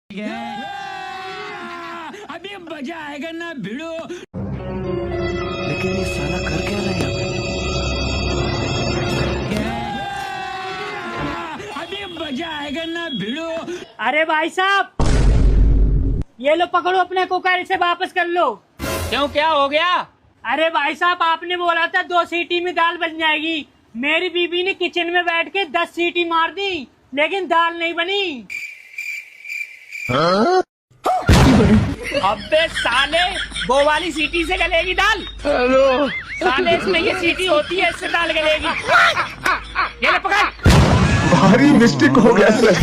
अभी मजा आएगा ना भिड़ो। लेकिन ये साला कर क्या रहा है? अभी मजा आएगा ना भिड़ो। अरे भाई साहब, ये लो पकड़ो, अपने कुकर से वापस कर लो। क्यों, क्या हो गया? अरे भाई साहब, आपने बोला था 2 सीटी में दाल बन जाएगी। मेरी बीबी ने किचन में बैठ के 10 सीटी मार दी, लेकिन दाल नहीं बनी। अबे साले, वो वाली सीटी से गलेगी दाल? हेलो साले, इसमें ये सीटी होती है, इससे दाल गलेगी। ये ले पकड़। भारी मिस्टेक हो गया सर।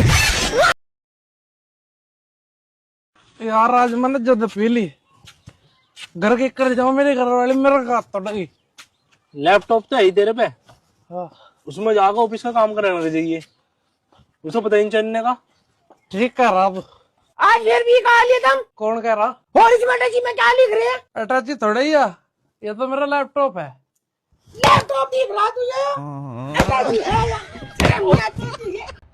यार आज मैंने जब पी ली, घर के कर जाओ, मेरे घर वाले मेरा हाथ तोड़ गई। लैपटॉप तो है ही तेरे पे। हाँ। उसमें जाकर ऑफिस का काम करने लग जाइए, उसे पता ही नहीं चलने का। ठीक कह रहा अब। आज फिर भी कहा लिया तुम? कौन कह रहा? और इसमें अटैची में क्या लिख रहे हैं? अटैची थोड़ा ही है, ये तो मेरा लैपटॉप है। लैपटॉप दिख रहा तुझे?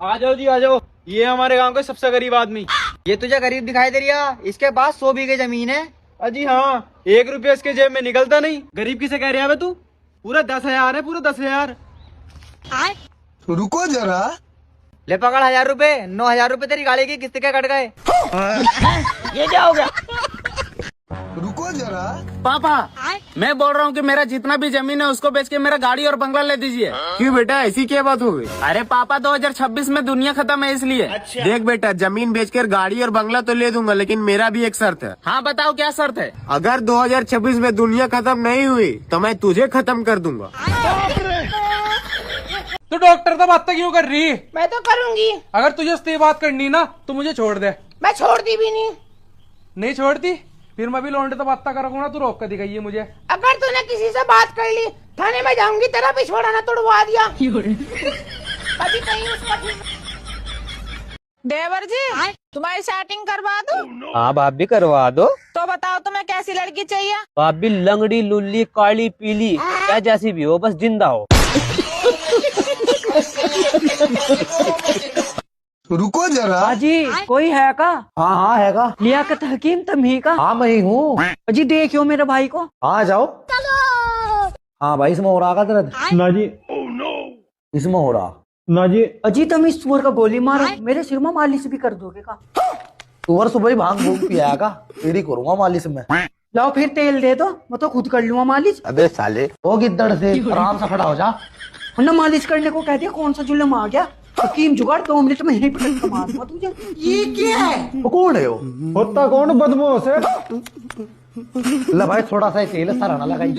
आ जाओ जी, आ जाओ। ये हमारे गांव के सबसे गरीब आदमी। ये तुझे गरीब दिखाई दे रहा? इसके पास 100 बीघे जमीन है। अजी हाँ, 1 रुपया इसके जेब में निकलता नहीं। गरीब किसे कह रहा है तू? पूरा 10,000 है, पूरा 10,000। रुको जरा, ले पकड़ 1,000 रुपए। 9,000 रुपए तेरी गाड़ी की किस्त के कट गए। ये क्या हो गया? रुको जरा। पापा, मैं बोल रहा हूँ कि मेरा जितना भी जमीन है उसको बेच के मेरा गाड़ी और बंगला ले दीजिए। क्यों बेटा, ऐसी क्या बात हो गई? अरे पापा, 2026 में दुनिया खत्म है इसलिए। देख बेटा, जमीन बेचकर गाड़ी और बंगला तो ले दूंगा, लेकिन मेरा भी एक शर्त है। हाँ बताओ, क्या शर्त है? अगर 2026 में दुनिया खत्म नहीं हुई तो मैं तुझे खत्म कर दूंगा। तू डॉक्टर तो बात क्यों कर रही? मैं तो करूंगी। अगर तुझे सही बात करनी ना तो मुझे छोड़ दे। मैं छोड़ती भी नहीं। नहीं छोड़ती? फिर मैं भी लौंडे तो बात करूंगा, तू रोक कर दिखाइए मुझे। अगर तूने किसी से बात कर ली, थाने में जाऊंगी, तेरा पिछवाड़ा ना तोड़वा दिया। कभी कहीं उसका देवर जी, तुम्हारी सेटिंग करवा दो? हाँ भाभी, करवा दो। तो बताओ तुम्हें कैसी लड़की चाहिए? भाभी लंगड़ी लुल्ली काली पीली क्या जैसी भी हो, बस जिंदा हो। रुको जरा। अजी कोई है का? हाँ हाँ हैगा। लियाकत हकीम तुम ही का? हाँ मैं ही हूँ। अजी देखियो मेरे भाई को। हाँ जाओ। हाँ भाई, इसमें हो रहा का दर्द? ना जी। इसमें हो रहा ना जी। अजी तुम इस सुअर का गोली मारो, मेरे सिर में मालिश भी कर दोगे का? सुबह सुबह ही भांग भूख पिया का, तेरी करूंगा मालिश में। लाओ फिर तेल दे दो, मैं तो खुद कर लूंगा मालिश। अबे साले, वो गिद्दड़ से आराम से खड़ा हो जा। वरना मालिश करने को कह दिया, कौन सा जुल्म आ गया? हकीम जुगाड़ 2 मिनट में यहीं पटक के मार दूंगा तुझे। ये क्या है? वो कौन है? होता कौन बदमाश है? ला भाई, थोड़ा सा तेल सारा ना लगाई।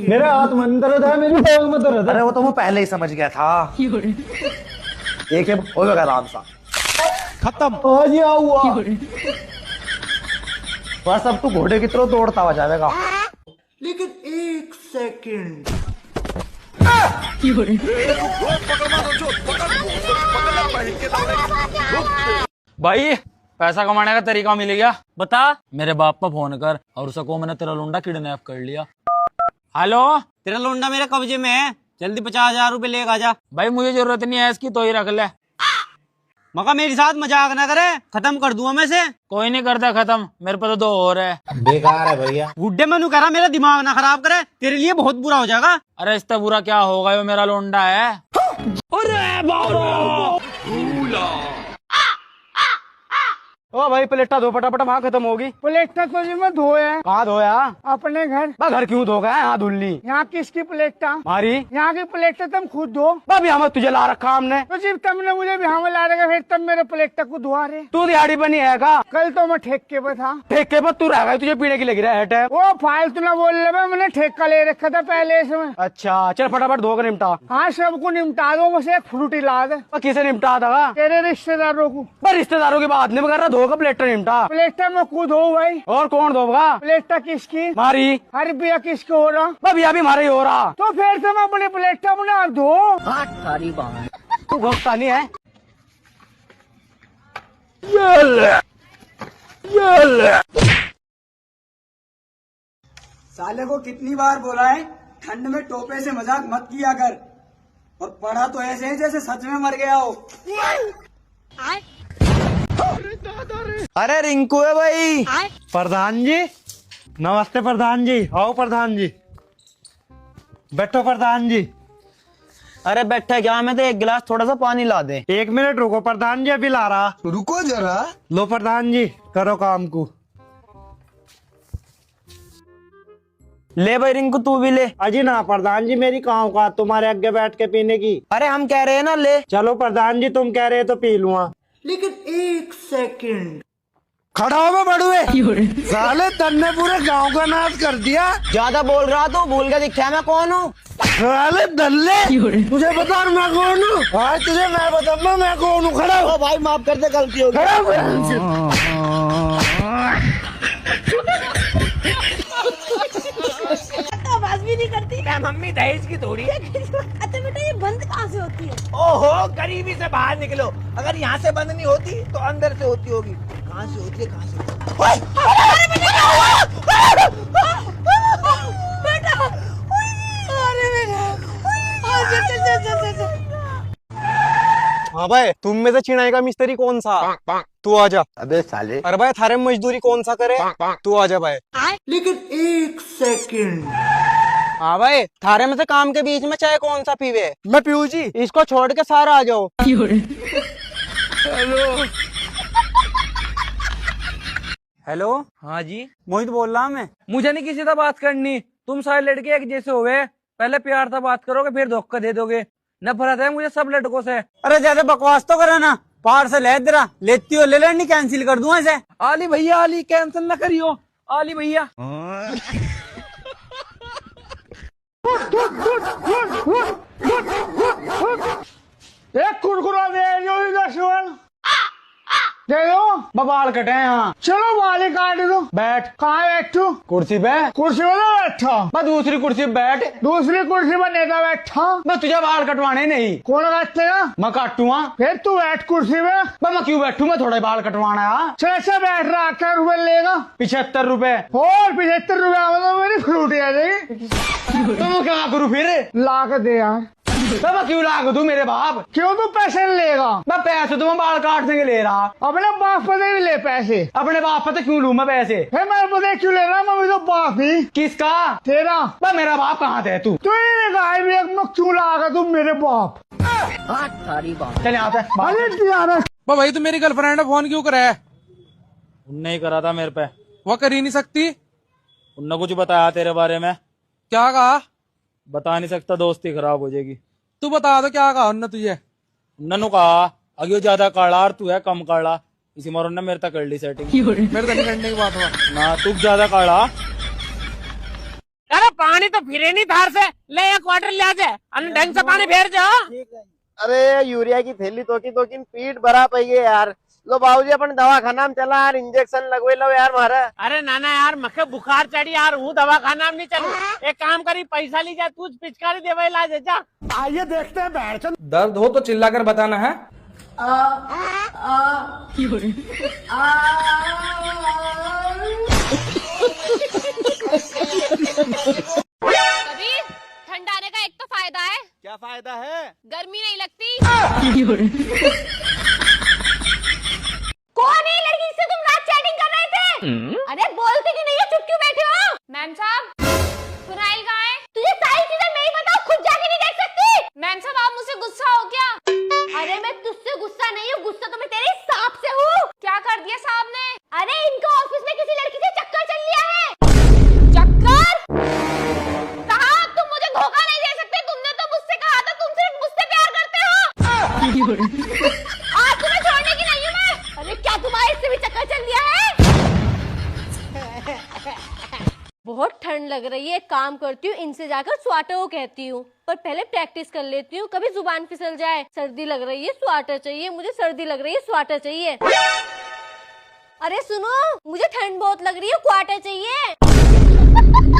मेरे हाथ में दर्द है, मेरी टांग में दर्द है। अरे वो तो मैं पहले ही समझ गया था। एक हो गया आराम सा खत्म। आज ही हुआ बस, अब तू घोड़े की तरह दौड़ता हुआ जाएगा। लेकिन 1 सेकंड। भाई, पैसा कमाने का तरीका मिल गया। बता। मेरे बाप पर फोन कर और उसे को मैंने तेरा लुंडा किडनैप कर लिया। हेलो, तेरा लौंडा मेरे कब्जे में है, जल्दी 50,000 रुपए लेकर आ जा। भाई मुझे जरूरत नहीं है इसकी, तो ही रख ले। मगर मेरे साथ मजाक ना करे, खत्म कर दूंगा मैं से। कोई नहीं करता खत्म, मेरे पे तो 2 और है। बेकार है भैया। गुड्डे मनु करा, मेरा दिमाग ना खराब करे, तेरे लिए बहुत बुरा हो जाएगा। अरे इससे बुरा क्या होगा, वो मेरा लोंडा है। अरे बाबा! ओ भाई, प्लेटा धो फटाफट, वहाँ खत्म होगी। प्लेटा तो जी मैं धोया। कहाँ धोया? अपने घर। घर क्यों धोगा? यहाँ धुल ली। यहाँ किसकी प्लेटा? मारी। यहाँ की प्लेटा तुम खुद धो। भाभी हमें तुझे ला रखा हमने। तो जब तुमने मुझे बिहार में ला रखा, फिर तब मेरे प्लेटा को धुआ रहे। तू दिहाड़ी बनी है का? कल तो मैं ठेके पे था। ठेके पर तू रह गया, तुझे पीने की लगी रहा है। वो फालतू ना बोल रहे, मैंने ठेका ले रखा था पहले इसमें। अच्छा चल फटाफट धो कर निपटा। हाँ सबको निपटा दो, मुझे एक फ्रूटी ला दे। किसे निपटा था? तेरे रिश्तेदारों को। रिश्तेदारों की बात नहीं कर रहा, धो कर प्लेटा निपटा। प्लेटा में खुद हो भाई। और कौन धोगा? प्लेटा किसकी? मारी। हर रुपया किसको हो रहा? भाभी अभी हमारे ही हो रहा। तो फिर तुम अपने प्लेटा बना दो। सारी बात तू घोषता नहीं है। साले को कितनी बार बोला है, ठंड में टोपे से मजाक मत किया कर। और पढ़ा तो ऐसे है जैसे सच में मर गया हो। अरे रिंकू है भाई। प्रधान जी नमस्ते। प्रधान जी आओ। प्रधान जी बैठो। प्रधान जी अरे बैठा क्या, मैं तो एक गिलास थोड़ा सा पानी ला दे। 1 मिनट रुको प्रधान जी, अभी ला रहा। रुको जरा। लो प्रधान जी करो काम को। ले भाई रिंकू तू भी ले। अजी ना प्रधान जी, मेरी कहाँ औकात तुम्हारे आगे बैठ के पीने की। अरे हम कह रहे हैं ना ले। चलो प्रधान जी तुम कह रहे तो पी लूंगा। लेकिन 1 सेकंड। खड़ा हो बड़ुए, साले तन्ने पूरे गांव का नाश कर दिया। ज्यादा बोल रहा तो भूल के दिखा मैं कौन हूँ। साले दल्ले, तुझे बता मैं कौन हूँ। आज तुझे मैं बताऊंगा मैं कौन हूँ। खड़ा हो भाई माफ कर दे, गलती हो गई। खड़ा हो। आवाज भी नहीं करती। मम्मी दहेज की थोड़ी है। अच्छा बेटा ये बंद कहाँ से होती है? ओहो गरीबी से बाहर निकलो। अगर यहाँ से बंद नहीं होती तो अंदर से होती होगी। कहाँ से होती है, कहाँ से? हाँ भाई, तुम में से चिनाई का मिस्त्री कौन सा? तू आजा। अबे साले। अरे भाई थारे मजदूरी कौन सा करे? तू आजा भाई। लेकिन 1 सेकंड। हाँ भाई, थारे में से काम के बीच में चाय कौन सा पीवे? मैं पीऊ जी। इसको छोड़ के सारा आ जाओ। हेलो। हाँ जी मोहित बोल रहा मैं। मुझे नहीं किसी से बात करनी। तुम सारे लड़के एक जैसे हो गए। पहले प्यार से बात करोगे फिर धोखा दे दोगे। नफरत है मुझे सब लड़कों से। अरे ज्यादा बकवास तो करे ना। पार्सल है तेरा, लेती हो ले नहीं कैंसिल कर दूंगा इसे। आली भैया आली कैंसिल ना करियो। आली भैया एक कुरकुरा दे जो 10 दे दो। बाल कटे हैं यहाँ। चलो वाले काट दो। बैठ। कहाँ बैठू? कुर्सी पे। कुर्सी पे तो बैठा। मैं दूसरी कुर्सी पे बैठ। दूसरी कुर्सी पर नेता बैठा। मैं तुझे बाल कटवाने नहीं। कौन काटेगा? मैं काटूंगा। फिर तू बैठ कुर्सी पे। मैं क्यों बैठू? मैं थोड़े बाल कटवाना है। कैसे बैठ रहा? क्या रुपए लेगा? 75 रुपए। और 75 रुपए मतलब मेरी फ्रूटी आ जाएगी। तो मैं क्या करूँ फिर? ला के दे यार। तो मैं क्यों लाग दूं मेरे बाप? क्यों तू पैसे नहीं लेगा? मैं पैसे तो मैं बाल काटने के ले रहा। अपने बाप पे भी ले पैसे। अपने बाप पे तो क्यों लूं मैं पैसे? फिर मेरे पता क्यों ले रहा? मैं भी तो बाप ही। किसका? तेरा। मैं मेरा बाप कहाँ थे तू? तू ही गाय भी एक मुख क्यों लागा तू मेरे बाप? चल यहाँ पे। अरे यार भाई तू मेरी गर्लफ्रेंड फोन क्यों करा है? उनने ही करा था मेरे पे। वो कर ही नहीं सकती। उनने कुछ बताया तेरे बारे में? क्या कहा? बता नहीं सकता, दोस्ती खराब हो जाएगी। तू बता दो क्या कहा उन्होंने तुझे? उन्होंने कहा अगे ज्यादा काला और तू है कम काला, इसी मारो ने मेरे तक कर ली सेटिंग। मेरे तक करने की बात हुआ ना तू ज्यादा काला। अरे पानी तो फिरे नहीं धार से। ले एक क्वार्टर ले आ जाए। ढंग से पानी फेर जाओ। अरे यूरिया की थैली तो की पीठ भरा पई है यार। लो बाबूजी अपन दवाखाना में चला यार, इंजेक्शन लगवे लो यार मारा। अरे नाना यार मखे बुखार चढ़ी यार, हूँ दवाखाना में नहीं चलू। एक काम करी पैसा ली जा, तू पिचकारी देवे इलाज है जा। आइए देखते हैं बैठ। दर्द हो तो चिल्ला कर बताना है। कबीर ठंड आने का एक तो फायदा है। क्या फायदा है? गर्मी नहीं लगती। कौन है लड़की जिससे तुम रात चैटिंग कर रहे थे? अरे बोलते क्यों नहीं हो, चुप क्यों बैठे हो? मैम साहब सुनाइल कहाँ है? तुझे सारी चीजें मैं ही बताऊं, खुद जाके नहीं देख सकती? मैम साहब आप मुझसे गुस्सा हो क्या? अरे मैं तुझसे गुस्सा नहीं हूँ, गुस्सा तो मैं तेरे सांप से हूँ। क्या कर दिया साहब ने? अरे इनका ऑफिस में किसी लड़की से चक्कर चल लिया है। चक्कर? साहब तुम मुझे धोखा नहीं दे सकते, तुमने तो मुझसे कहा था तुम सिर्फ मुझसे प्यार करते हो। आज तुम्हें छोड़ने की नहीं हूँ मैं। अरे क्या तुम्हारे इससे भी चक्कर चल दिया है? बहुत ठंड लग रही है, एक काम करती हूँ इनसे जाकर स्वेटर को कहती हूँ, पर पहले प्रैक्टिस कर लेती हूँ, कभी जुबान फिसल जाए। सर्दी लग रही है स्वेटर चाहिए मुझे, सर्दी लग रही है स्वेटर चाहिए। अरे सुनो मुझे ठंड बहुत लग रही है, क्वार्टर चाहिए।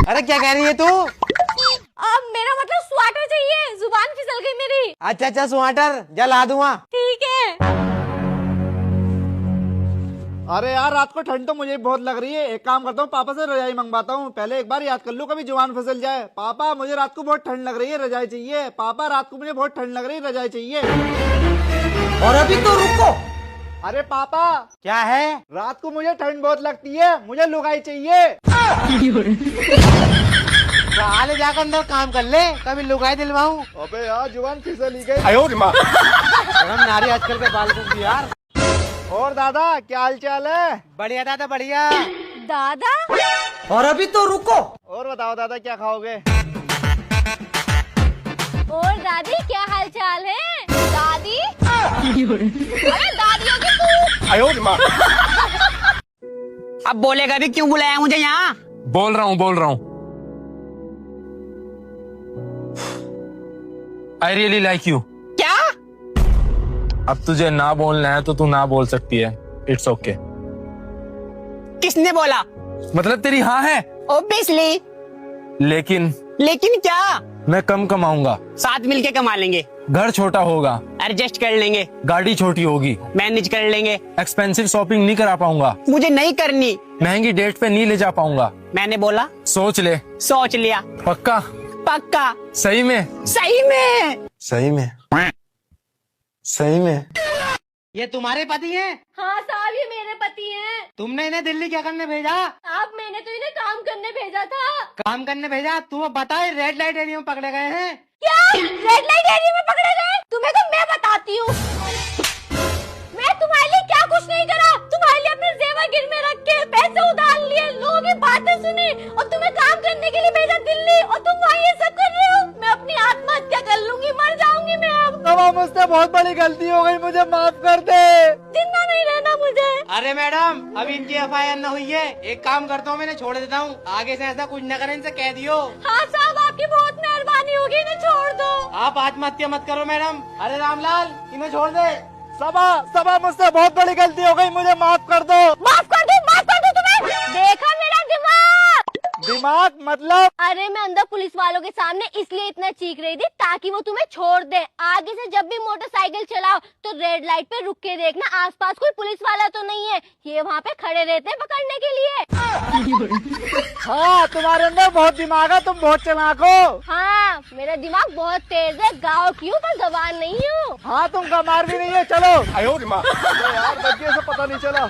अरे क्या कह रही है तू? अब मेरा मतलब स्वेटर चाहिए, जुबान फिसल गई मेरी। अच्छा स्वेटर जला दूंगा। ठीक है। अरे यार रात को ठंड तो मुझे भी बहुत लग रही है, एक काम करता हूँ पापा से रजाई मंगवाता हूँ। पहले एक बार याद कर लूँ कभी जुबान फिसल जाए। पापा मुझे रात को बहुत ठंड लग रही है, रजाई चाहिए। पापा रात को मुझे बहुत ठंड लग रही है, रजाई चाहिए। और अभी तो रुको, अरे पापा, क्या है? रात को मुझे ठंड बहुत लगती है, मुझे लुगाई चाहिए। हाल जाकर अंदर काम कर ले, कभी लुगाई दिलवाऊं। अबे यार जुबान फिसली गई। हम नारी आजकल के बाल को यार। और दादा क्या हाल चाल है? बढ़िया दादा बढ़िया। दादा और अभी तो रुको। और बताओ दादा क्या खाओगे? और दादी क्या हाल चाल है? दादी अरे दादियों की तू। अब बोलेगा भी क्यों बुलाया मुझे यहाँ? बोल रहा हूँ आई रियली लाइक यू। क्या? अब तुझे ना बोलना है तो तू ना बोल सकती है, इट्स ओके। किसने बोला? मतलब तेरी हाँ है, ऑब्वियसली। लेकिन क्या? मैं कम कमाऊंगा, साथ मिलके कमा लेंगे, घर छोटा होगा, एडजस्ट कर लेंगे, गाड़ी छोटी होगी, मैनेज कर लेंगे। एक्सपेंसिव शॉपिंग नहीं करा पाऊंगा, मुझे नहीं करनी। महंगी डेट पे नहीं ले जा पाऊंगा। मैंने बोला सोच ले। सोच लिया। पक्का? पक्का। सही में? सही में। सही में? सही में? ये तुम्हारे पति हैं? हाँ साहब ये मेरे पति हैं। तुमने इन्हें दिल्ली क्या करने भेजा? साहब मैंने तो इन्हें काम करने भेजा था। काम करने भेजा? तुम बताए रेड लाइट एरिया में पकड़े गए हैं। क्या रेड लाइट एरिया में पकड़े गए? तुम्हें तो मैं बताती हूँ। मैं तुम्हारे लिए क्या कुछ नहीं करा। तुम्हारे लिए अपने जेवर गिरमे रख के पैसे उधार लिए, लोगों की बातें सुनी और तुम्हें काम करने के लिए भेजा दिल्ली, और तुम वहाँ ये सब कर रहे हो। मैं अपनी आत्महत्या कर लूंगी, मर जाऊंगी मैं अब। मुझसे बहुत बड़ी गलती हो गई, मुझे माफ कर दे। जिंदा नहीं रहना मुझे। अरे मैडम अभी इनकी FIR न हुई है, एक काम करता हूँ मैं इन्हें छोड़ देता हूँ, आगे से ऐसा कुछ न करें, इनसे कह दियो। हाँ साहब आपकी बहुत मेहरबानी होगी, इन्हें छोड़ दो। आप आत्महत्या मत करो मैडम। अरे रामलाल इन्हें छोड़ दे। सबा मुझसे बहुत बड़ी गलती हो गई, मुझे माफ कर दो। माफ कर दो तुम्हें। देखा मेरा दिमाग मतलब? अरे मैं अंदर पुलिस वालों के सामने इसलिए इतना चीख रही थी ताकि वो तुम्हें छोड़ दे। आगे से जब भी मोटरसाइकिल चलाओ तो रेड लाइट पे रुक के देखना, आसपास कोई पुलिस वाला तो नहीं है, ये वहाँ पे खड़े रहते हैं पकड़ने के लिए। हाँ तुम्हारे अंदर बहुत दिमाग है, तुम बहुत चालाक हो। हाँ मेरा दिमाग बहुत तेज है, गाँव की हूँ पर गवार नहीं हूँ। हाँ तुम गमार भी नहीं है। चलो यार बच्चे से पता नहीं चला।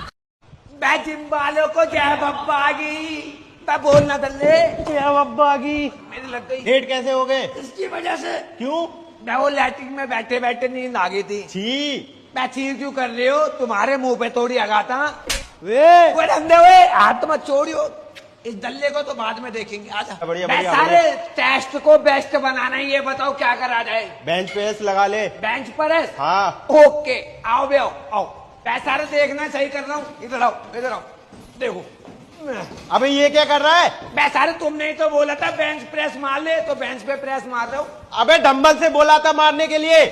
मैं जिम वालों को जय बब्बा की तब बोलना दल्ले। जय बब्बा की। मेरी लग गई। डेट कैसे हो गए? इसकी वजह से। क्यों? मैं वो लैट्रिन में बैठे बैठे नींद आ गई थी। छी। मैं चीर क्यों कर रहे हो? तुम्हारे मुंह पे थोड़ी आगाता। वे वो अंधे हुए हाथ मत छोड़ियो। इस दल्ले को तो बाद में देखेंगे। आजा। बढ़िया सारे टेस्ट को बेस्ट बनाना है, ये बताओ क्या करा जाए? बेंच प्रेस लगा ले। Bench press? हाँ। ओके आओ बे आओ। मैं सारे देखना सही कर रहा हूँ। इधर आओ देखो। अबे ये क्या कर रहा है? मैं सारे तुमने ही तो बोला था बेंच प्रेस मार ले, तो बेंच पे प्रेस मार रहा हूँ। अबे डंबल से बोला था मारने के लिए।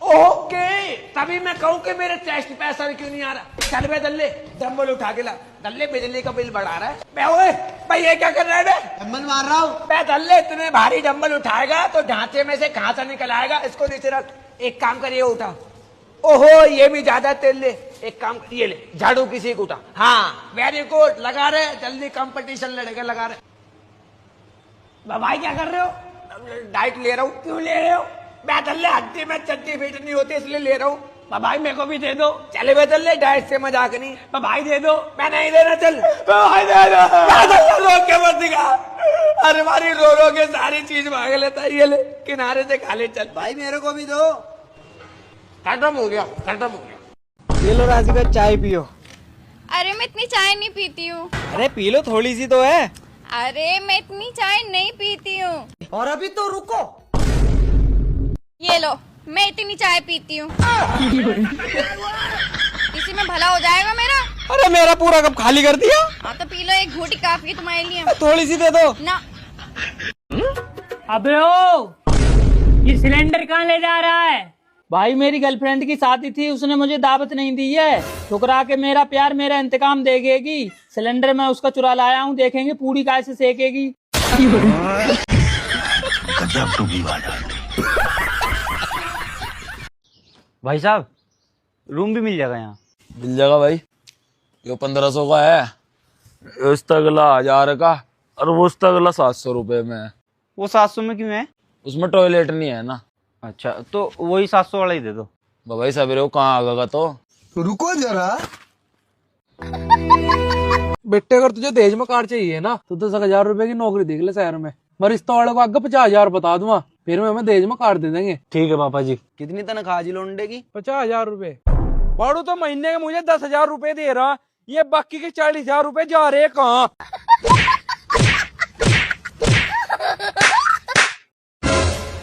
ओके तभी मैं कहूँ कि मेरे चेस्ट पे असर क्यों नहीं आ रहा। चल बे दल्ले डंबल उठा के ला। दल्ले बिजली का बिल बढ़ा रहा है। बे ओए भाई ये क्या कर रहा है बे? डंबल मार रहा हूँ। बे दल्ले इतने भारी डंबल उठाएगा तो ढांचे में से कहाँ से निकल आएगा? इसको नीचे रख। एक काम करिए उठा। ओहो ये भी ज्यादा तेल ले। एक काम ये ले, झाड़ू किसी को उठा। हाँ वेरी गुड, लगा रहे जल्दी कंपटीशन लड़के लगा रहे। भाई क्या कर रहे हो? डाइट ले रहा हूँ। क्यों ले रहे हो? बैठल हड्डी में चट्टी फिट नहीं होती इसलिए ले रहा हूँ। भाई मेरे को भी दे दो। चले बैठल ले, डाइट से मजाक नहीं। भाई दे दो। मैं नहीं देना। चल भाई दे दो। रोक के मत दिखा। अरे मारी रो रो के सारी चीज मांग लेता है। ये ले किनारे से खा ले। चल भाई मेरे को भी दो। खत्म हो गया। ये लो राधिका चाय पियो। अरे मैं इतनी चाय नहीं पीती हूँ। अरे पी लो, थोड़ी सी तो है। अरे मैं इतनी चाय नहीं पीती हूँ। और अभी तो रुको। ये लो मैं इतनी चाय पीती हूँ। इसी में भला हो जाएगा मेरा। अरे मेरा पूरा कप खाली कर दिया। हाँ तो पी लो, एक घूंटी काफी है तुम्हारे लिए। थोड़ी सी दे दो ना। अबे ओ ये सिलेंडर कहाँ ले जा रहा है? भाई मेरी गर्लफ्रेंड की शादी थी, उसने मुझे दावत नहीं दी है। ठुकरा के मेरा प्यार मेरा इंतकाम देगी। सिलेंडर मैं उसका चुरा लाया हूँ, देखेंगे पूरी कैसे सेकेगी। भाई साहब रूम भी मिल जाएगा यहाँ? मिल जाएगा भाई। ये 1500 का है, इस तगला 1000 का, और वो उस तगला 700 रुपए में है। वो 700 में क्यों है? उसमें टॉयलेट नहीं है ना। अच्छा तो वही 700 वाला ही दे दो। भाई सवेरे को कहाँ आगा तो रुको जरा। बेटे अगर तुझे दहेज में कार चाहिए ना तो 10,000 रुपए की नौकरी देख ले शहर में। मैं रिश्ता वाले को आगे 50,000 बता दूंगा, फिर मैं हमें दहेज में कार दे देंगे। ठीक है पापा जी। कितनी तनख्वाह जी लोंडे की? 50,000 रुपए। बाड़ू तो महीने के मुझे 10,000 रुपए दे रहा, ये बाकी के 40,000 रुपए जा रहे कहाँ?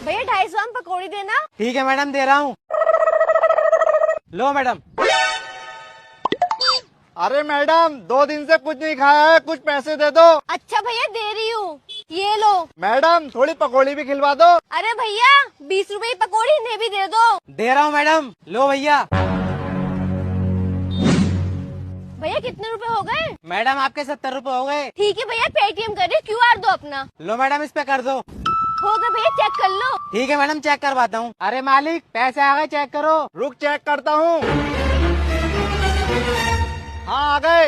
भैया 250 ग्राम पकौड़ी देना। ठीक है मैडम, दे रहा हूँ। लो मैडम। अरे मैडम 2 दिन से कुछ नहीं खाया है, कुछ पैसे दे दो। अच्छा भैया दे रही हूँ, ये लो। मैडम थोड़ी पकौड़ी भी खिलवा दो। अरे भैया 20 रुपए की पकौड़ी इन्हें भी दे दो। दे रहा हूँ मैडम, लो भैया। भैया कितने रुपए हो गए? मैडम आपके 70 रुपए हो गए। ठीक है भैया पेटीएम कर रही, QR दो अपना। लो मैडम इस पे कर दो। हो गए भैया, चेक कर लो। ठीक है मैडम, चेक करवाता हूँ। अरे मालिक पैसे आ गए, चेक करो। रुक चेक करता हूँ। हाँ आ गए।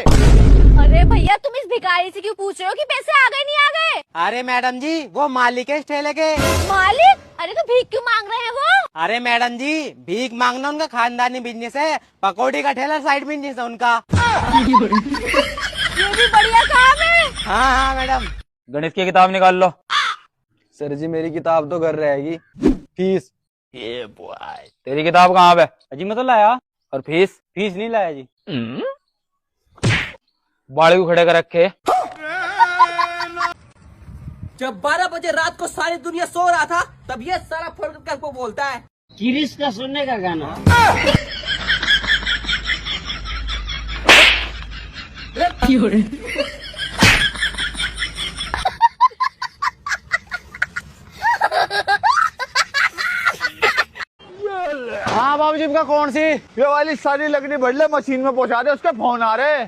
अरे भैया तुम इस भिखारी से क्यों पूछ रहे हो कि पैसे आ गए नहीं आ गए? अरे मैडम जी वो मालिक है इस ठेले के। मालिक? अरे तो भीख क्यों मांग रहे हैं वो? अरे मैडम जी भीख मांगना उनका खानदानी बिजनेस है, पकौड़ी का ठेला साइड बिजनेस है उनका। ये भी बढ़िया काम है। हाँ हाँ मैडम। गणित की किताब निकाल लो। सर जी मेरी किताब तो घर रहेगी। फीस? ये बॉय तेरी किताब कहाँ पे? जी मैं तो लाया। और फीस? फीस नहीं लाया जी। बाड़े को खड़े कर रखे। जब 12 बजे रात को सारी दुनिया सो रहा था तब ये सारा फोन करके हमको बोलता है किरिश का सुनने का गाना। हाँ बाबूजी का कौन सी? ये वाली सारी लकड़ी बढ़ ले मशीन में पहुँचा दे, उसके फोन आ रहे।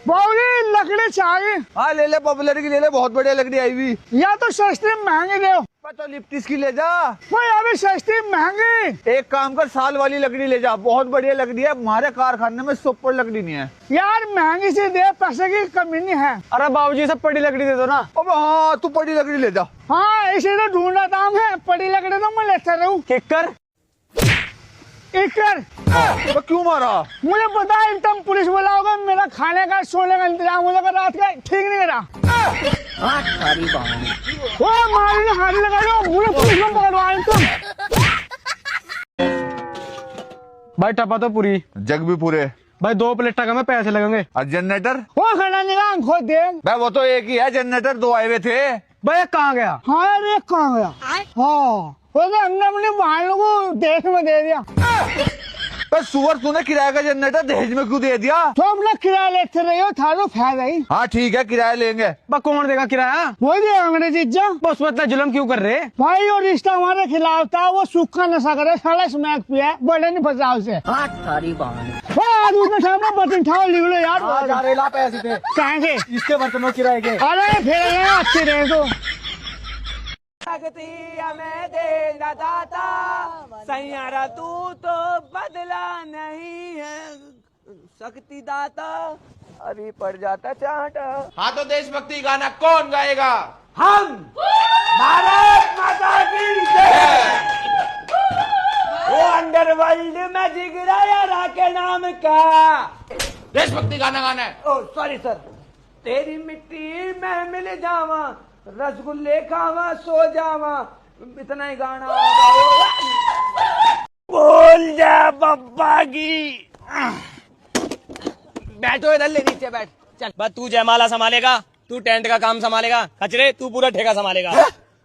बाबूजी लकड़ी चाहिए। हाँ ले ले, पॉपुलर की ले ले, बहुत बढ़िया लकड़ी आई हुई। या तो सस्ती महंगी दो। तो लिप्टिस की ले जा। भाई अभी सस्ती महंगी। एक काम कर, साल वाली लकड़ी ले जा, बहुत बढ़िया लकड़ी है, हमारे कारखाने में सुपर लकड़ी नहीं है। यार महंगी सी दे, पैसे की कमी नहीं है। अरे बाबूजी सब बड़ी लकड़ी दे दो ना। अब हाँ तू बड़ी लकड़ी ले जा। हाँ इसे तो ढूंढना काम है, बड़ी लकड़ी तो मैं लेता रहूँ। किकर इकर तो क्यों मारा? मुझे पता है एकदम पुलिस बोला होगा, मेरा खाने का सोने का इंतजाम हो जाएगा रात का, ठीक नहीं करा। वो मारने हाथ लगा दो, मुझे पुलिस में पकड़वाए तुम। भाई टपा तो पूरी, जग भी पूरे। भाई 2 प्लेट का में पैसे लगेंगे। और जनरेटर? वो खड़ा निकाल खुद देख। भाई वो तो एक ही है जनरेटर, 2 आए हुए थे। भाई कहाँ गया? हाँ यार एक कहाँ गया? हाँ वो तो हमने अपने भाइयों को देश में दे दिया। सुअर तूने किराए का जनरेटर दहेज में क्यों दे दिया? तो अपना किराया लेते रहे हो, था तो फायदा ही। हाँ ठीक है किराया लेंगे। कौन देगा किराया? वही देगा मेरे जीजा। बस मतलब जुल्म क्यों कर रहे? भाई और रिश्ता हमारे खिलाफ था, वो सूखा नशा करे, साला स्मैक पिया, बड़े नहीं फंसा उसे। सामने बर्तन उठाओ लिख लो यार। पैसे थे कहाँ से? इसके बर्तनों किराए के। अरे फिर अच्छे रहे तो हमें देना दाता सैयारा, तू तो बदला नहीं है शक्ति दाता, अभी पड़ जाता चाटा। हाँ तो देशभक्ति गाना कौन गाएगा? हम। भारत माता की जय। वो अंडरवर्ल्ड में जिगरा यारा के नाम का देशभक्ति गाना गाना है। ओ सॉरी सर। तेरी मिट्टी में मिल जावा, रसगुल्ले खावा सो जावा, इतना ही गाना। बोल जा बब्बा की। बैठो इधर, ले नीचे बैठ। चल बस तू जयमाला संभालेगा, तू टेंट का काम संभालेगा, कचरे तू पूरा ठेका संभालेगा।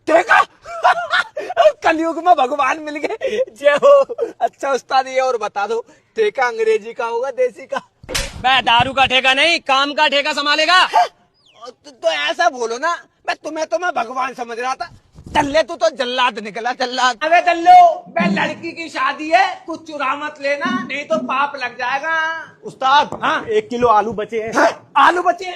ठेका? कलयुग में भगवान मिल गए, जय हो। अच्छा उस्ताद ये और बता दो, ठेका अंग्रेजी का होगा देसी का? मैं दारू का ठेका नहीं, काम का ठेका संभालेगा। तो ऐसा बोलो ना, मैं भगवान समझ रहा था। दल्ले तू तो जल्लाद निकला, जल्लाद। अबे दल्लो, मैं लड़की की शादी है, कुछ चुरा मत लेना, नहीं तो पाप लग जाएगा। उस्ताद हाँ 1 किलो आलू बचे हैं। आलू बचे?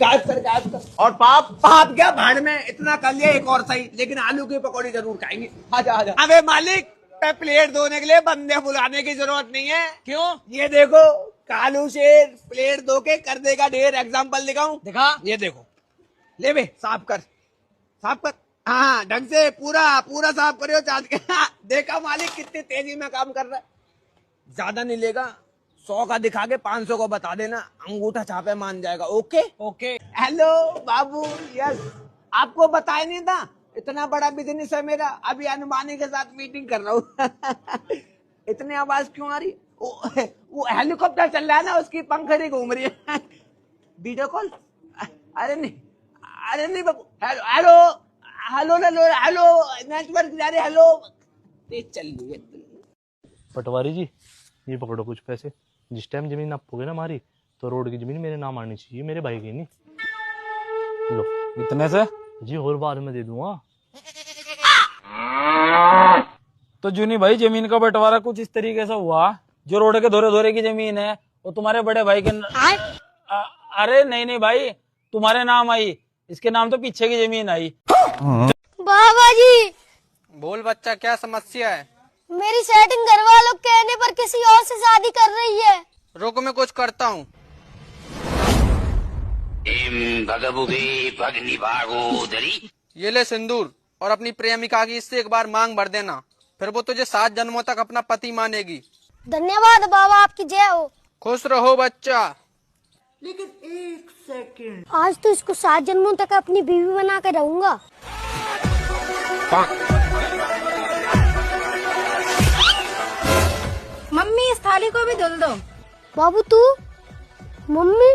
गायब कर। और पाप क्या भाड़ में, इतना कर लिया एक और सही, लेकिन आलू की पकौड़ी जरूर खाएंगे। आजा। अबे मालिक, प्लेट धोने के लिए बंदे बुलाने की जरूरत नहीं है। क्यों? ये देखो कालू शेर प्लेट धो के कर देगा ढेर। एग्जाम्पल दिखाऊं? दिखा। ये देखो, ले बे साफ कर। हाँ ढंग से पूरा साफ करियो चाँद के। देखा मालिक कितनी तेजी में काम कर रहा है। ज्यादा नहीं लेगा, 100 का दिखा के 500 को बता देना, अंगूठा छापे मान जाएगा। Okay okay. हेलो बाबू, यस, आपको बताया नहीं था, इतना बड़ा बिजनेस है मेरा। अभी अनुमानी के साथ मीटिंग कर रहा हूँ। इतनी आवाज क्यों आ रही? वो हेलीकॉप्टर चल रहा है ना, उसकी पंखड़ी घूम रही है। Video call? अरे नहीं बाबू। Hello hello hello hello hello, network जा रहे, हेलो, तेज चल रही है। पटवारी जी, ये पकड़ो कुछ पैसे। जिस टाइम जमीन आपको ना हमारी, तो रोड की जमीन मेरे नाम आनी चाहिए, मेरे भाई की नहीं। लो। इतने से जी और बाद में दे दूंगा। तो जूनी भाई, जमीन का बंटवारा कुछ इस तरीके से हुआ, जो रोड के धोरे धोरे की जमीन है वो तुम्हारे बड़े भाई के अरे नहीं भाई, तुम्हारे नाम आई, इसके नाम तो पीछे की जमीन आई। बाबा जी। बोल बच्चा, क्या समस्या है? मेरी सेटिंग घर वालों के कहने पर किसी और से शादी कर रही है। रुको, मैं कुछ करता हूँ। ये ले सिंदूर, और अपनी प्रेमिका की इससे एक बार मांग भर देना, फिर वो तुझे 7 जन्मों तक अपना पति मानेगी। धन्यवाद बाबा, आपकी जय हो। खुश रहो बच्चा। लेकिन 1 सेकंड, आज तो इसको 7 जन्मों तक अपनी बीवी बना कर रहूंगा। मम्मी, इस थाली को भी धुल दो। बाबू तू? मम्मी?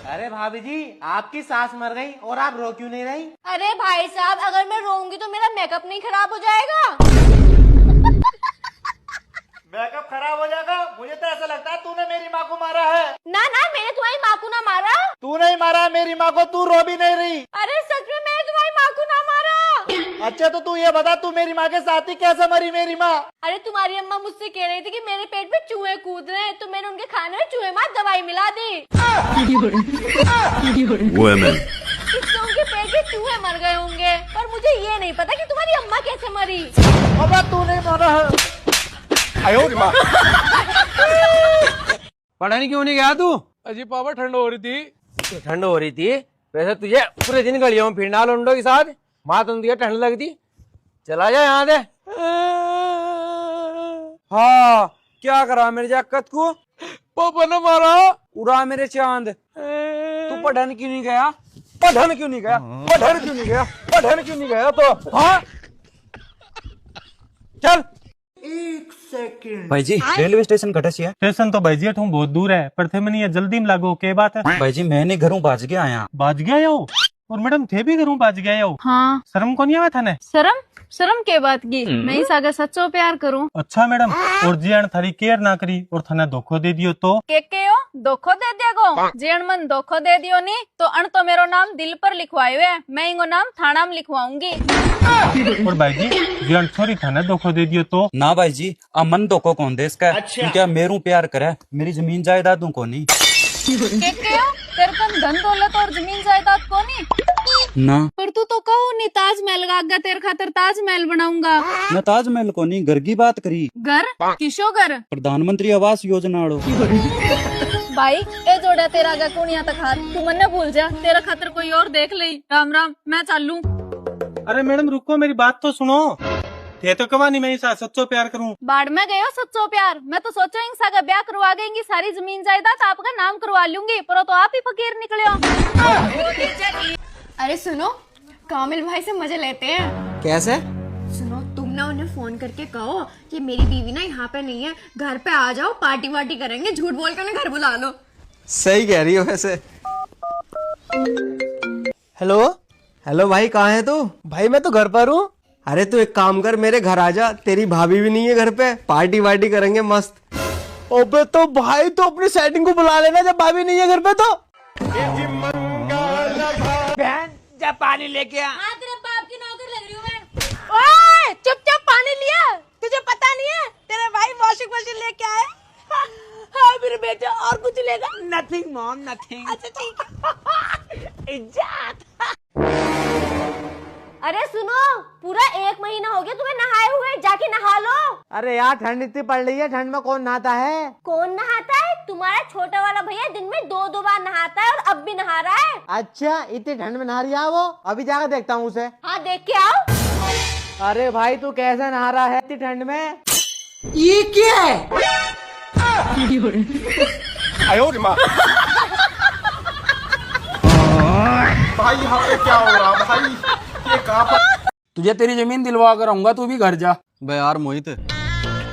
अरे भाभी जी, आपकी सास मर गई और आप रो क्यों नहीं रही? अरे भाई साहब, अगर मैं रोऊंगी तो मेरा मेकअप नहीं खराब हो जाएगा? मेकअप खराब हो जाएगा? मुझे तो ऐसा लगता है तूने मेरी माँ को मारा है। ना मैंने तुम्हारी माँ को ना मारा। तू नहीं मारा है मेरी माँ को, तू रो भी नहीं रही। अरे सच में मैंने तुम्हारी माँ को ना मारा। अच्छा तो तू ये बता, तू मेरी माँ के साथ ही कैसे मरी मेरी माँ? अरे तुम्हारी अम्मा मुझसे कह रही थी कि मेरे पेट में चूहे कूद रहे हैं, तो मैंने उनके खाने में चूहे मार दवाई मिला दी। इससे उनके पेट में चूहे मर गए होंगे, पर मुझे ये नहीं पता कि तुम्हारी अम्मा कैसे मरी। अब तू नहीं मारा है। पढ़ने क्यों नहीं गया तू? अजी पापा, ठंड हो रही थी। ठंड हो रही थी? वैसे तुझे पूरे दिन गलियों में फिरना लौंडों के साथ, माँ तुम तुझे ठंड लगती। चला जा यहाँ से। हाँ, क्या करा मेरे जक्कत को? पापा ने मारा। उड़ा मेरे चांद। तू पढ़ने क्यों नहीं गया? पढ़ने क्यों नहीं गया? पढ़ने क्यों नहीं गया? पढ़ने क्यों नहीं गया? तो हाँ, चल। 1 सेकंड। भाई जी, रेलवे स्टेशन कटे से है। स्टेशन तो भाई जी तुम बहुत दूर है, पर थे मैंने ये जल्दी में लागो, के बात है? भाई जी, मैंने घरों बाज के आया। बाज गया यो? और मैडम थे भी घरों बाज गया यो? हाँ। शर्म को नहीं आया था ने? शर्म के बात की, मैं इस आगे सच्चो प्यार करूं। अच्छा मैडम, और जियान थारी केयर ना करी और थाना धोखो दे दियो तो? के हो धोखो दे दिया जेन मन धोखो दे दियो नी तो अण तो मेरो नाम दिल पर लिखवाए हुए, मैं इनको नाम थाना में लिखवाऊंगी। और भाई जी, जियान छोरी थाना धोखो दे दियो तो? ना भाई जी, अमन धोखो कौन दे इसका? क्या मेरू प्यार करे, मेरी जमीन जायदादों को नहीं। के हो तेरे कम धन दौलत और जमीन जायदाद को नहीं ना, पर तू तो कहो नहीं ताजमहल गागा, तेरे खातर ताजमहल बनाऊंगा। मैं ताजमहल को नहीं, घर की बात करी। घर किसो घर? प्रधानमंत्री आवास योजना आड़ो। भाई ए जोड़ा तेरा आगा कुनिया तक हाथ, तू मन न भूल जा, तेरा खातर कोई और देख ले। राम राम, मैं चालू। अरे मैडम रुको, मेरी बात तो सुनो। थे तो कमानी मैं इसा सच्चो प्यार करूं। बाढ़ में गयो सच्चो प्यार, मैं तो सोचो इंसा का ब्याह करवा देंगी, सारी जमीन जायदाद आपका नाम करवा लूंगी, पर तो आप ही फकीर निकले हो। अरे सुनो, कामिल भाई से मजे लेते हैं। कैसे? सुनो, तुम ना उन्हें फोन करके कहो कि मेरी बीवी ना यहाँ पे नहीं है, घर पे आ जाओ, पार्टी वार्टी करेंगे, झूठ बोल कर उन्हें घर बुला लो। सही कह रही हो वैसे। हेलो हेलो भाई, कहाँ है तू? भाई मैं तो घर पर हूँ। अरे तू एक काम कर, मेरे घर आ जा, तेरी भाभी भी नहीं है घर पे, पार्टी वार्टी करेंगे मस्त। ओबे तो भाई, तो अपनी सेटिंग को बुला लेना जब भाभी नहीं है घर पे तो। बहन जा पानी लेके आ। हाँ, तेरे बाप की नौकर लग रही हूँ मैं। ओए, चुपचाप पानी लिया, तुझे पता नहीं है तेरे भाई वॉशिंग मशीन लेके आए। हाँ मेरे बेटा, और कुछ लेगा? Nothing mom, nothing. अच्छा ठीक है। इज्जत। अरे सुनो, पूरा 1 महीना हो गया तुम्हें नहाए हुए, जाके नहा लो। अरे यार, ठंड इतनी पड़ रही है, ठंड में कौन नहाता है? कौन नहाता है? तुम्हारा छोटा वाला भैया दिन में 2-2 बार नहाता है और अब भी नहा रहा है। अच्छा इतनी ठंड में नहा रही है वो? अभी जाकर देखता हूँ उसे। हाँ देख के आओ। अरे भाई तू कैसे नहा रहा है इतनी ठंड में? ये क्या है? भाई यहाँ पे क्या हो रहा भाई? ये कहाँ पर? तुझे तेरी जमीन दिलवा कर आऊंगा, तू भी घर जा। बे यार मोहित,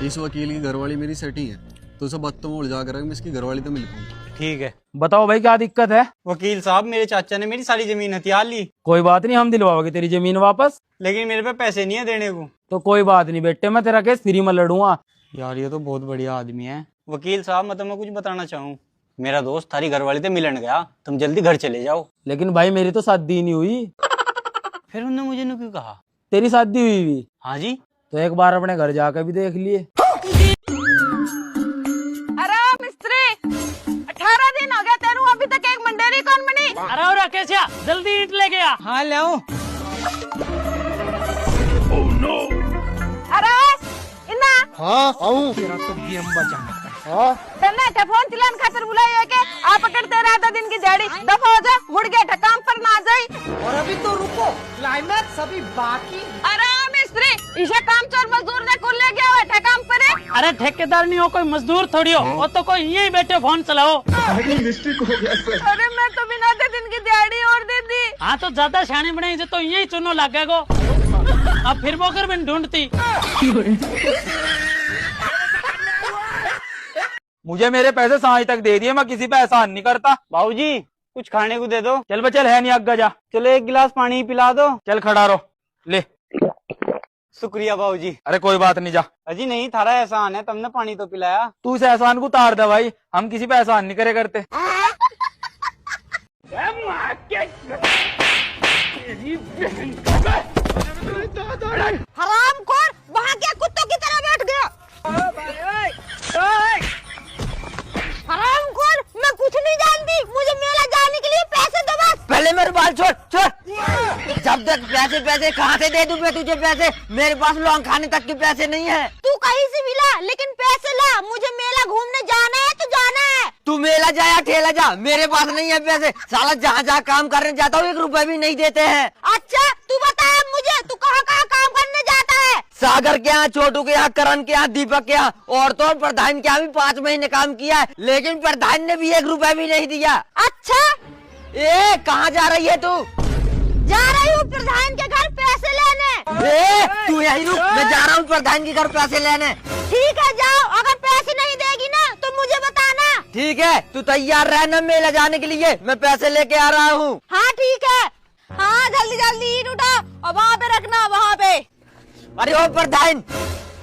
इस वकील की घरवाली मेरी सेटिंग है, तो उसे बातों में उलझा कर मैं इसकी घरवाली तो मिल पाऊंगा। ठीक है। बताओ भाई क्या दिक्कत है? वकील साहब, मेरे चाचा ने मेरी सारी जमीन हथियार ली। कोई बात नहीं, हम दिलवाओगे तेरी जमीन वापस। लेकिन मेरे पे पैसे नहीं है देने को। तो कोई बात नहीं बेटे, मैं तेरा केस फ्री में लड़ूंगा। यार ये तो बहुत बढ़िया आदमी है। वकील साहब, मतलब मैं कुछ बताना चाहूँ। मेरा दोस्त थारी घरवाली से मिलन गया, तुम जल्दी घर चले जाओ। लेकिन भाई मेरी तो शादी नहीं हुई। फिर उन्होंने मुझे क्यों कहा? तेरी शादी हुई भी? हाँ जी। तो एक बार अपने घर जाकर भी देख लिए। अरे मिस्त्री, 18 दिन हो गया तेरू अभी तक एक मंडेरी कौन बनी? अरे और कैसे जल्दी ईंट लेके आ। हाँ ले आओ। अरे इन्ना हाँ आऊँ। तेरा तो गेम बचाना। तन्ने के फोन चलान खातर बुलाया है के आप पकड़ते रहा 2 दिन की दिहाड़ी, दफा हो जा, मुड़ गया ठकाम पर ना जाई। और अभी तो रुको, क्लाइमैक्स अभी बाकी। अरे मिस्त्री, इसे काम चोर मजदूर ने को ले गया है ठकाम पर। अरे ठेकेदार नहीं हो, कोई मजदूर थोड़ी हो, वो तो कोई यही बैठे फोन चलाओ। मिस्टेक हो गया सर। अरे मैं तो बिना 2 दिन की दिहाड़ी और दे दी। हाँ तो ज्यादा शानी बनाई तो यही चुनो लगेगो। अब फिर बोकर बिन ढूंढती। मुझे मेरे पैसे सांझ तक दे दिए, मैं किसी पे एहसान नहीं करता। बाबूजी, कुछ खाने को दे दो। चल बचल है नहीं, अग्गा जा। चलो 1 गिलास पानी पिला दो। चल खड़ा रहो, ले। शुक्रिया बाबूजी। अरे कोई बात नहीं, जा। अजी नहीं, थारा एहसान है, तुमने पानी तो पिलाया। तू इस एहसान को उतार दे भाई, हम किसी पे एहसान नहीं करे करते। हरामखोर, वहाँ क्या कुत्तों की तरह बैठ गया? हरामखोर, मैं कुछ नहीं जानती, मुझे मेला जाने के लिए पैसे दो बस। पहले मेरे बाल छोड़ छोड़। जब तक पैसे कहाँ से दे दूं मैं तुझे पैसे? मेरे पास लौंग खाने तक के पैसे नहीं है। तू कहीं से भी ला, लेकिन पैसे ला। मुझे मेला घूमने जाना है तो जाना है। तू मेला जा या ठेला जा, मेरे पास नहीं है पैसे। साला जहाँ जहाँ काम करने जाता हूँ 1 रुपए भी नहीं देते हैं। अच्छा तू बता मुझे, तू कहाँ कहाँ काम करने जाता है? सागर के यहाँ, छोटू के यहाँ, करण के यहाँ, दीपक के यहाँ और तो प्रधान के यहाँ भी 5 महीने काम किया है, लेकिन प्रधान ने भी 1 रुपए भी नहीं दिया। अच्छा ए कहाँ जा रही है तू? जा रही हूँ प्रधान के घर पैसे लेने। ए तू यही रुक, मैं जा रहा हूँ प्रधान के घर पैसे लेने। ठीक है जाओ, अगर पैसे नहीं देगी ना तो मुझे बताना। ठीक है, तू तैयार रहना मेला जाने के लिए, मैं पैसे लेके आ रहा हूँ। हाँ ठीक है। हाँ जल्दी जल्दी ईंट उठा और वहाँ पे रखना, वहाँ पे। अरे ओ प्रधान।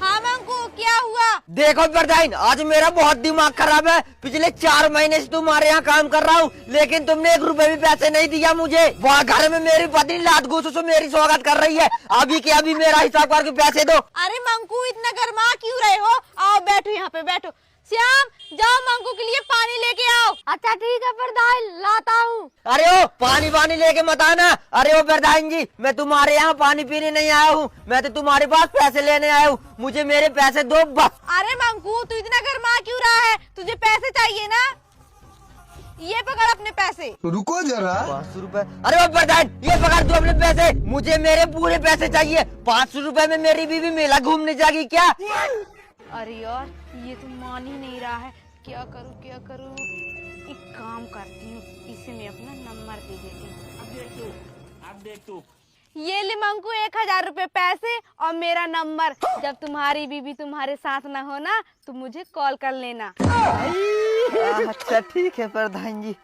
हाँ मंकू, क्या हुआ? देखो प्रधान, आज मेरा बहुत दिमाग खराब है। पिछले 4 महीने से तुम्हारे यहाँ काम कर रहा हूँ, लेकिन तुमने 1 रुपए भी पैसे नहीं दिया मुझे। वहाँ घर में मेरी पत्नी लात घूसों से मेरी स्वागत कर रही है। अभी के अभी मेरा हिसाब करके पैसे दो। अरे मंकू इतना गर्मा क्यों रहे हो? आओ बैठो यहाँ पे बैठो। श्याम जाओ मंकू के लिए पानी लेके आओ। अच्छा ठीक है प्रधान, लाता हूँ। अरे ओ पानी लेके मत आना। अरे ओ प्रधान जी, मैं तुम्हारे यहाँ पानी पीने नहीं आया हूँ, मैं तो तुम्हारे पास पैसे लेने आया हूँ। मुझे मेरे पैसे दो बस। अरे मंकू तू इतना गर्मा क्यों रहा है? तुझे पैसे चाहिए ना? ये पकड़ अपने पैसे। रुको जरा। 500 रुपए। अरे ओ प्रधान, ये पकड़ दो अपने पैसे, मुझे मेरे पूरे पैसे चाहिए। 500 रुपए में मेरी बीवी मेला घूमने जाएगी क्या? अरे यार ये तो मान ही नहीं रहा है, क्या करूँ? एक काम करती हूँ, इसे मैं अपना नंबर दे देती हूँ। अब देख तू। ये ले मंकू 1000 रुपए पैसे और मेरा नंबर। जब तुम्हारी बीवी तुम्हारे साथ ना हो ना तो मुझे कॉल कर लेना। अच्छा ठीक है प्रधान जी,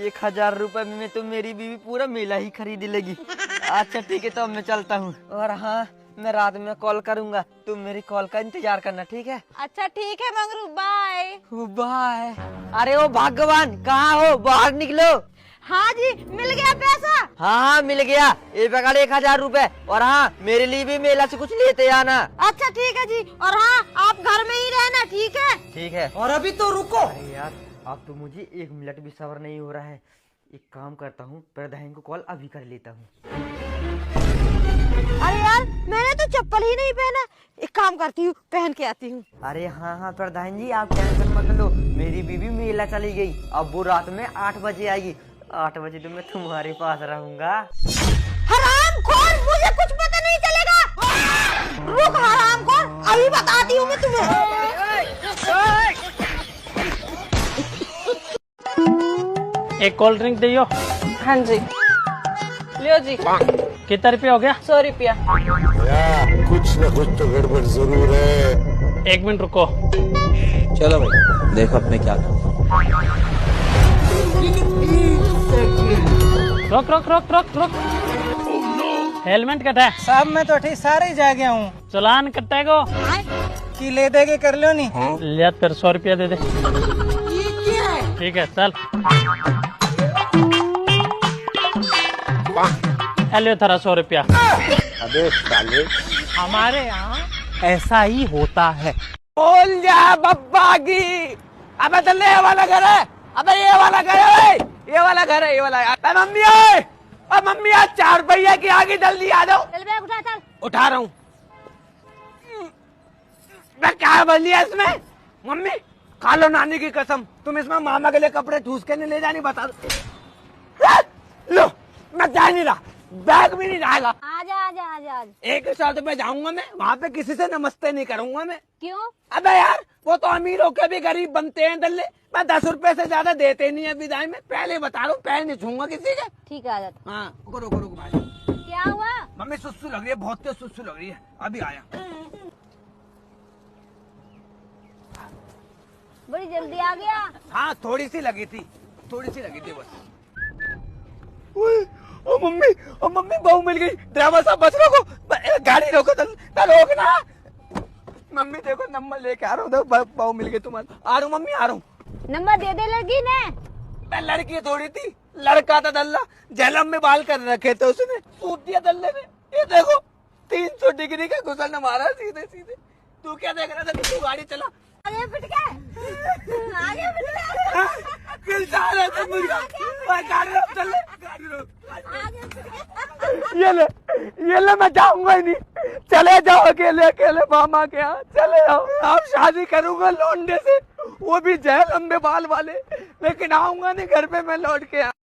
1000 रुपए में तो मेरी बीवी पूरा मेला ही खरीद लेगी। अच्छा ठीक है, तो अब मैं चलता हूँ। और हाँ, मैं रात में कॉल करूँगा, तुम मेरी कॉल का इंतजार करना, ठीक है? अच्छा ठीक है मंगरू, बाय बाय। अरे ओ भगवान, कहाँ हो? बाहर निकलो। हाँ जी, मिल गया पैसा? हाँ मिल गया। ये पकड़ 1000 रुपए। और हाँ, मेरे लिए भी मेला से कुछ लेते आना। अच्छा ठीक है जी। और हाँ, आप घर में ही रहना, ठीक है? ठीक है। और अभी तो रुको। अरे यार, अब तो मुझे 1 मिनट भी सब्र नहीं हो रहा है। एक काम करता हूँ, प्रधान को कॉल अभी कर लेता हूँ। अरे यार, मैंने तो चप्पल ही नहीं पहना। एक काम करती हूँ, पहन के आती हूँ। अरे हाँ हाँ प्रधान जी, आप टेंशन मत लो, मेरी बीवी मेला चली गई, अब वो रात में 8 बजे आएगी। 8 बजे तो मैं तुम्हारे पास रहूंगा। हरामखोर, मुझे कुछ पता नहीं चलेगा। रुक हरामखोर, अभी बताती हूँ मैं तुम्हें। एक कोल्ड ड्रिंक दियो। हाँ जी, लियो जी। कितना रुपया हो गया? 100 रुपया। कुछ न कुछ तो गड़बड़ जरूर है। 1 मिनट रुको। चलो भाई देखो अपने क्या रोक रोक रोक रोक रोक। हेलमेट कटा है साहब मैं तो ठीक सारे ही जा गया हूँ। चलान कटेगो कि ले दे के कर लो नहीं। ले तेरे 100 रुपया दे दे। ठीक है चल। ले तेरा 100 रुपया। अबे साले, हमारे यहाँ ऐसा ही होता है। बोल जा बब्बा की। अबे चलने ये वाला घर है, अबे ये वाला घर है, ये वाला घर है, ये वाला। अबे मम्मी है, अब मम्मी आज 4 पहिया की आगे जल्दी आ जाओ। चल बैग उठा, चल। उठा रहा हूँ। मैं क्या बोल दिया इसमें? मम्मी खा लो नानी की कसम, तुम इसमें मामा के लिए कपड़े ठूस के नहीं ले जानी, बता दो। लो मैं जा नहीं रहा, बैग भी नहीं जाएगा। आजा आजा आजा आजा। एक साथ में जाऊंगा मैं, वहाँ पे किसी से नमस्ते नहीं करूंगा मैं। क्यों? अबे यार वो तो अमीर होके भी गरीब बनते हैं दल्ले, मैं 10 रुपए से ज्यादा देते नहीं है विदाई में, पहले बता रहा हूँ, पैर नहीं छूंगा किसी के। ठीक है, आ जाता। हाँ रुको रुको रुको भाई। क्या हुआ? मम्मी सुसु लग रही है, बहुत तेज सुसु लग रही है, अभी आया। बड़ी जल्दी आ गया। हाँ थोड़ी सी लगी थी, थोड़ी सी लगी थी बस। ओ मम्मी बहू मिल गई। ड्राइवर साहब बच रोको, गाड़ी रोको, रोकना। मम्मी देखो नंबर लेके आ रहा हूँ, बहू मिल गई तुम्हारी। आ रहा हूँ मम्मी, आ रहा हूँ। नंबर दे दे लड़की ने। मैं लड़की थोड़ी थी, लड़का था दल्ला, जहलम में बाल कर रखे थे उसने, सूट दिया दल्ले ने। ये देखो 300 डिग्री का घुसल मारा सीधे सीधे। तू क्या देख रहा था? तू गाड़ी चला। आगे पिट के, आगे पिट के। किल जा रहा था मुर्गा। गाड़ी रोक, चल गाड़ी रोक। आगे पिट के। ये ले मैं जाऊंगा ही नहीं। चले जाओ अकेले अकेले मामा के यहाँ, चले जाओ। आप शादी करूंगा लौंडे से, वो भी जहलम में बाल वाले, लेकिन आऊंगा नहीं घर पे मैं लौट के।